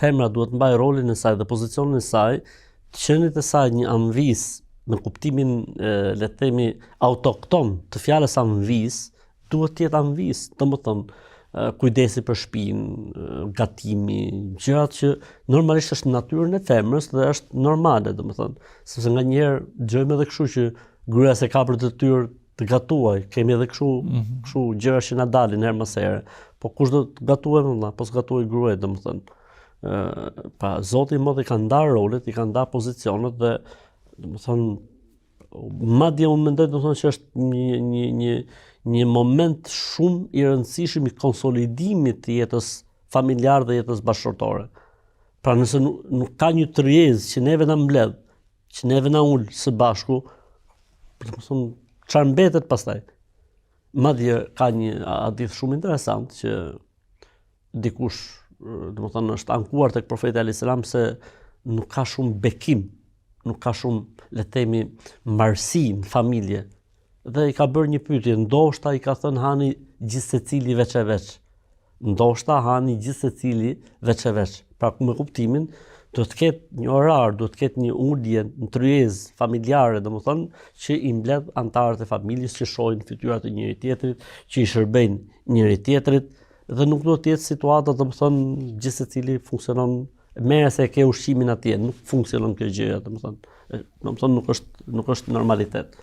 femra duhet mbaj rolin e saj dhe pozicionin e saj, qenit e saj një anvis në kuptimin, le të themi, autokton të fjalës anvis, duhet të jetë anvis, domethënë kujdesi për shtëpinë, gatimi, gjërat që normalisht është në natyrën e femrës dhe është normale, domethënë, sepse nganjëherë dëgjojmë edhe kështu që gruaja se ka për detyrë të gatuaj, kemi edhe kështu gjëra që na dalin her mas here. Po kush do të gatuaj valla, po s'gatuaj gruaja, domethënë. Pa Zoti më i ka ndarë rolet, i ka ndarë pozicionet dhe domethënë madje unë mendoj domethënë që është një moment shumë i rëndësishëm i konsolidimit të jetës familjar dhe jetës bashkëtorë. Pra nëse nuk ka një tryezë që neve na mbledh, që neve na ul së bashku, domethënë çfarë mbetet pastaj? Madje ka një hadith shumë interesant që dikush domethënë është ankuar tek profeti alayhis salam se nuk ka shumë bekim, nuk ka shumë, le të themi, marrësi në familje. Dhe i ka bërë një pyetje, ndoshta i ka thënë hani gjithë secili veç e veç. Ndoshta hani gjithë secili veç e veç. Pra me kuptimin, do të ketë një orar, do të ketë një ulje në tryezë familjare, domethënë që i mbledh anëtarët e familjes që shohin fytyrat e njëri tjetrit, që i shërbejnë njëri tjetrit dhe nuk do të jetë situata domethënë gjithë secili funksionon merre se e ke ushqimin atje, nuk funksionon kjo gjë, domethënë nuk është normalitet.